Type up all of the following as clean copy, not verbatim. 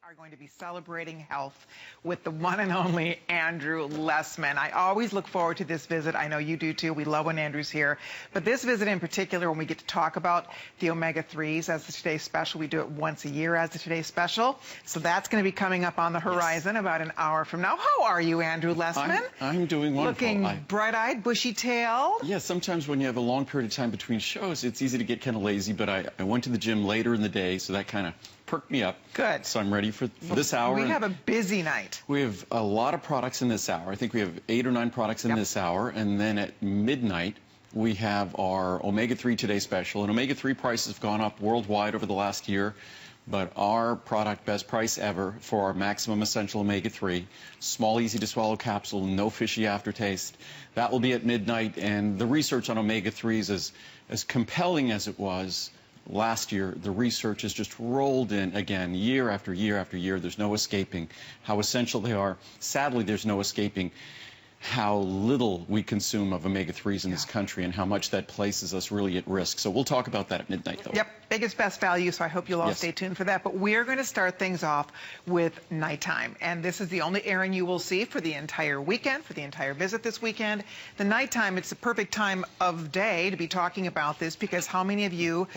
are going to be celebrating health with the one and only Andrew Lessman. I always look forward to this visit. I know you do too. We love when Andrew's here. But this visit in particular, when we get to talk about the omega-3s as the Today Special, we do it once a year as the Today Special. So that's going to be coming up on the horizon about an hour from now. How are you, Andrew Lessman? I'm doing wonderful. Looking bright-eyed, bushy-tailed. Yeah, sometimes when you have a long period of time between shows, it's easy to get kind of lazy, but I went to the gym later in the day, so that kind of perked me up. Good. So I'm ready for this hour. We have a busy night. We have a lot of products in this hour. I think we have 8 or 9 products in this hour. And then at midnight, we have our Omega-3 Today Special. And Omega-3 prices have gone up worldwide over the last year. But our product, best price ever for our maximum essential omega-3, small, easy to swallow capsule, no fishy aftertaste. That will be at midnight. And the research on omega-3s is as compelling as it was last year. The research has just rolled in again, year after year after year. There's no escaping how essential they are. Sadly, there's no escaping how little we consume of omega-3s in this country and how much that places us really at risk. So we'll talk about that at midnight, though. Yep, biggest, best value, so I hope you'll all stay tuned for that. But we're going to start things off with nighttime. And this is the only airing you will see for the entire weekend, for the entire visit this weekend. The nighttime, it's the perfect time of day to be talking about this because how many of you,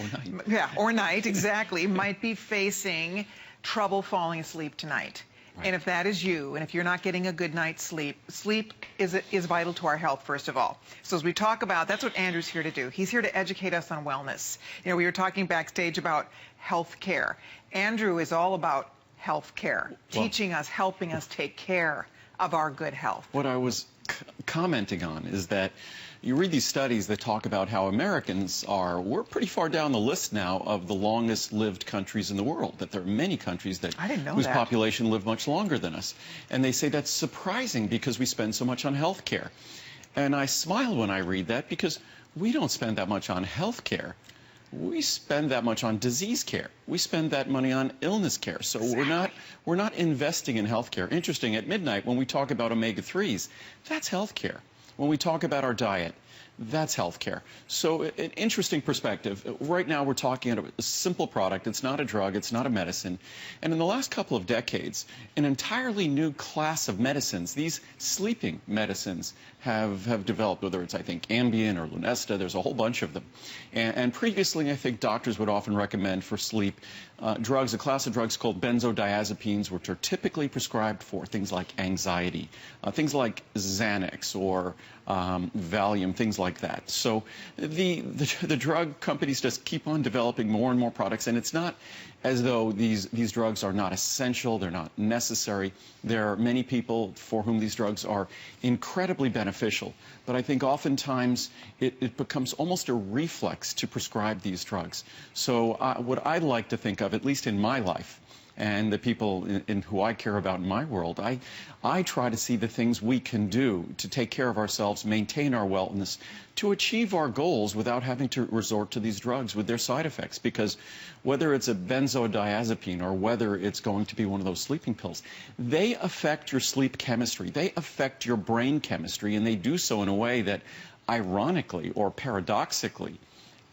or night, exactly, might be facing trouble falling asleep tonight? Right. And if that is you, and if you're not getting a good night's sleep, sleep is vital to our health, first of all. So as we talk about, that's what Andrew's here to do. He's here to educate us on wellness. You know, we were talking backstage about health care. Andrew is all about health care, teaching us, helping us take care of our good health. What I was commenting on is that you read these studies that talk about how Americans we're pretty far down the list now of the longest lived countries in the world, that there are many countries whose population live much longer than us. And they say that's surprising because we spend so much on health care. And I smile when I read that because we don't spend that much on health care. We spend that much on disease care. We spend that money on illness care. So we're not investing in health care. Interesting, at midnight when we talk about omega-3s, that's health care. When we talk about our diet, that's healthcare. So an interesting perspective. Right now we're talking about a simple product. It's not a drug. It's not a medicine. And in the last couple of decades, an entirely new class of medicines, these sleeping medicines, have developed, whether it's, I think, Ambien or Lunesta. There's a whole bunch of them. And previously, I think doctors would often recommend for sleep drugs, a class of drugs called benzodiazepines, which are typically prescribed for things like anxiety, things like Xanax or Valium, things like that. So the drug companies just keep on developing more and more products, and it's not as though these drugs are not essential, they're not necessary. There are many people for whom these drugs are incredibly beneficial, but I think oftentimes it becomes almost a reflex to prescribe these drugs. So what I like to think of, at least in my life, and the people in who I care about in my world, I try to see the things we can do to take care of ourselves, maintain our wellness, to achieve our goals without having to resort to these drugs with their side effects. Because whether it's a benzodiazepine or whether it's going to be one of those sleeping pills, they affect your sleep chemistry. They affect your brain chemistry, and they do so in a way that, ironically or paradoxically,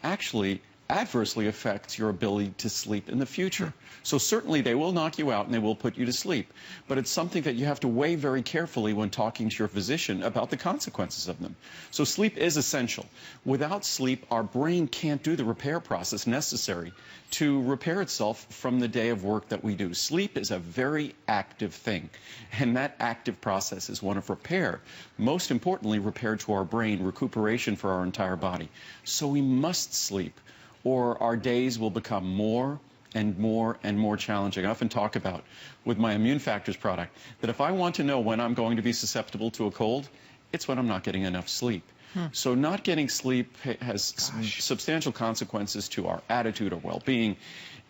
actually adversely affects your ability to sleep in the future. So certainly they will knock you out and they will put you to sleep, but it's something that you have to weigh very carefully when talking to your physician about the consequences of them. So sleep is essential. Without sleep, our brain can't do the repair process necessary to repair itself from the day of work that we do. Sleep is a very active thing, and that active process is one of repair. Most importantly, repair to our brain, recuperation for our entire body. So we must sleep, or our days will become more and more and more challenging. I often talk about, with my Immune Factors product, that if I want to know when I'm going to be susceptible to a cold, it's when I'm not getting enough sleep. So not getting sleep has substantial consequences to our attitude or well-being.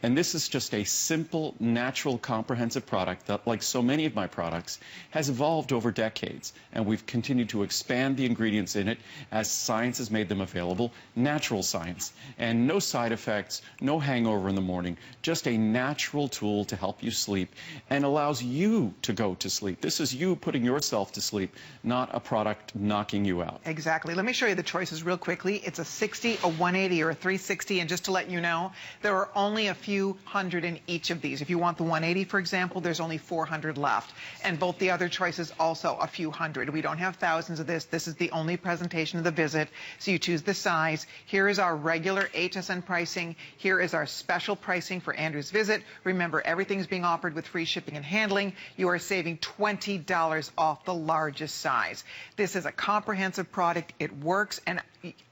And this is just a simple, natural, comprehensive product that, like so many of my products, has evolved over decades. And we've continued to expand the ingredients in it as science has made them available, natural science. And no side effects, no hangover in the morning, just a natural tool to help you sleep and allows you to go to sleep. This is you putting yourself to sleep, not a product knocking you out. Exactly. Let me show you the choices real quickly. It's a 60, a 180, or a 360. And just to let you know, there are only a few few hundred in each of these. If you want the 180, for example, there's only 400 left. And both the other choices also a few hundred. We don't have thousands of this. This is the only presentation of the visit. So you choose the size. Here is our regular HSN pricing. Here is our special pricing for Andrew's visit. Remember, everything's being offered with free shipping and handling. You are saving $20 off the largest size. This is a comprehensive product. It works, and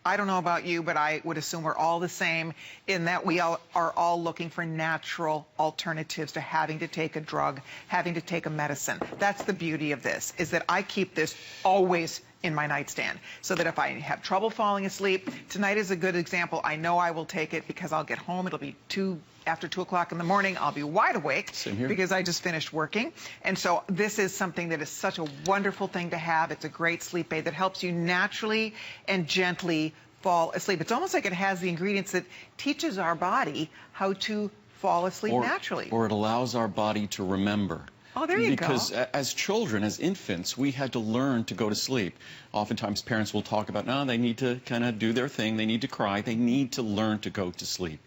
I don't know about you, but I would assume we're all the same in that we are all looking for natural alternatives to having to take a drug, having to take a medicine. That's the beauty of this, is that I keep this always in my nightstand so that if I have trouble falling asleep, tonight is a good example. I know I will take it because I'll get home. It'll be after 2 o'clock in the morning. I'll be wide awake because I just finished working. And so this is something that is such a wonderful thing to have. It's a great sleep aid that helps you naturally and gently fall asleep. It's almost like it has the ingredients that teaches our body how to fall asleep naturally. Or it allows our body to remember. Oh, there you go. Because as children, as infants, we had to learn to go to sleep. Oftentimes parents will talk about, no, they need to kind of do their thing. They need to cry. They need to learn to go to sleep.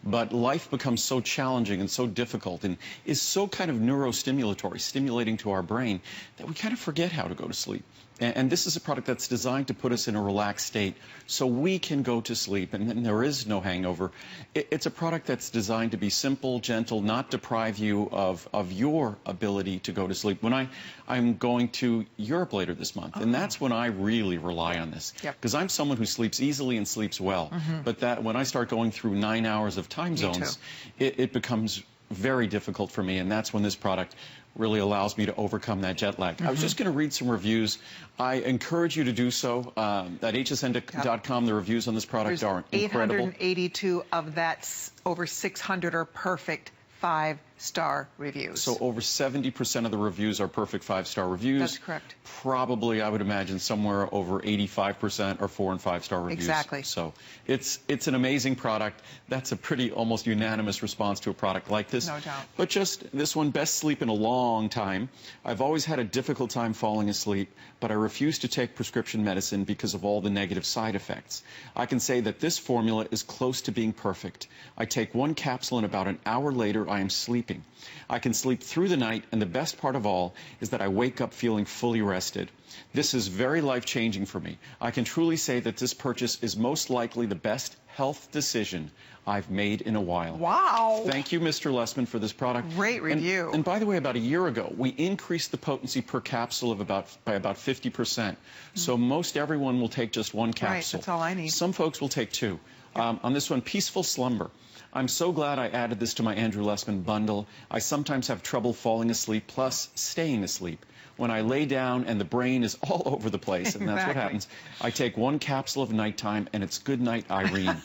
But life becomes so challenging and so difficult and is so kind of neurostimulatory, stimulating to our brain, that we kind of forget how to go to sleep. And this is a product that's designed to put us in a relaxed state so we can go to sleep and there is no hangover. It's a product that's designed to be simple, gentle, not deprive you of your ability to go to sleep. When I'm going to Europe later this month, and that's when I really rely on this. Because I'm someone who sleeps easily and sleeps well. But that when I start going through 9 hours of time zones, it becomes very difficult for me, and that's when this product really allows me to overcome that jet lag. I was just going to read some reviews. I encourage you to do so. At hsn.com, the reviews on this product are incredible. 882 of that, over 600 are perfect 5-star reviews. So over 70% of the reviews are perfect 5-star reviews. That's correct. Probably, I would imagine, somewhere over 85% are 4- and 5-star reviews. Exactly. So it's an amazing product. That's a pretty almost unanimous response to a product like this. No doubt. But just this one, best sleep in a long time. I've always had a difficult time falling asleep, but I refuse to take prescription medicine because of all the negative side effects. I can say that this formula is close to being perfect. I take 1 capsule and about an hour later I am sleeping. I can sleep through the night, and the best part of all is that I wake up feeling fully rested. This is very life-changing for me. I can truly say that this purchase is most likely the best health decision I've made in a while. Wow. Thank you, Mr. Lessman, for this product. Great review. And by the way, about a year ago, we increased the potency per capsule by about 50%. So most everyone will take just 1 capsule. Right, that's all I need. Some folks will take 2. On this one, Peaceful Slumber. I'm so glad I added this to my Andrew Lessman bundle. I sometimes have trouble falling asleep, plus staying asleep. When I lay down and the brain is all over the place, and that's what happens, I take 1 capsule of nighttime, and it's good night, Irene.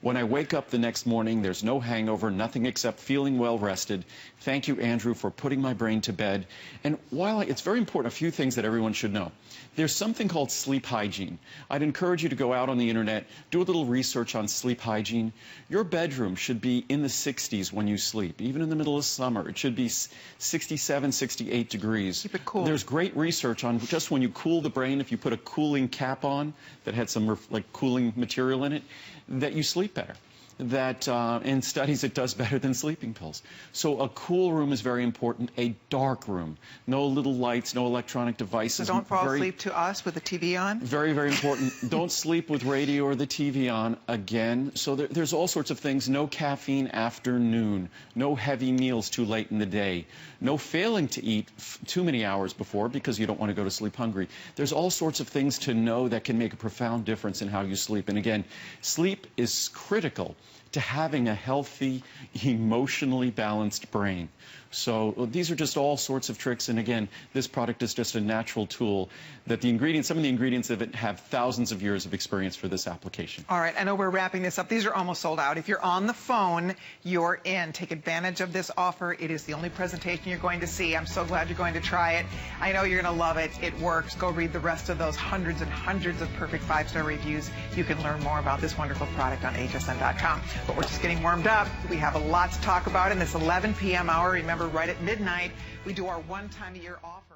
When I wake up the next morning, there's no hangover, nothing except feeling well rested. Thank you, Andrew, for putting my brain to bed. And while it's very important, a few things that everyone should know. There's something called sleep hygiene. I'd encourage you to go out on the internet, do a little research on sleep hygiene. Your bedroom should be in the 60s when you sleep, even in the middle of summer. It should be 67, 68 degrees. Keep it cool. There's great research on just when you cool the brain, if you put a cooling cap on that had some like cooling material in it, that you sleep better. That in studies it does better than sleeping pills. So a cool room is very important. A dark room, no little lights, no electronic devices. So don't fall asleep to us with the TV on. Very, very important. Don't sleep with radio or the TV on again. So there's all sorts of things. No caffeine after noon. No heavy meals too late in the day. No failing to eat too many hours before because you don't want to go to sleep hungry. There's all sorts of things to know that can make a profound difference in how you sleep. And again, sleep is critical to having a healthy, emotionally balanced brain. So these are just all sorts of tricks. And again, this product is just a natural tool that some of the ingredients of it have thousands of years of experience for this application. All right, I know we're wrapping this up. These are almost sold out. If you're on the phone, you're in. Take advantage of this offer. It is the only presentation you're going to see. I'm so glad you're going to try it. I know you're going to love it. It works. Go read the rest of those hundreds and hundreds of perfect 5-star reviews. You can learn more about this wonderful product on hsn.com. But we're just getting warmed up. We have a lot to talk about in this 11 p.m. hour. Remember, right at midnight, we do our one-time-a-year offer.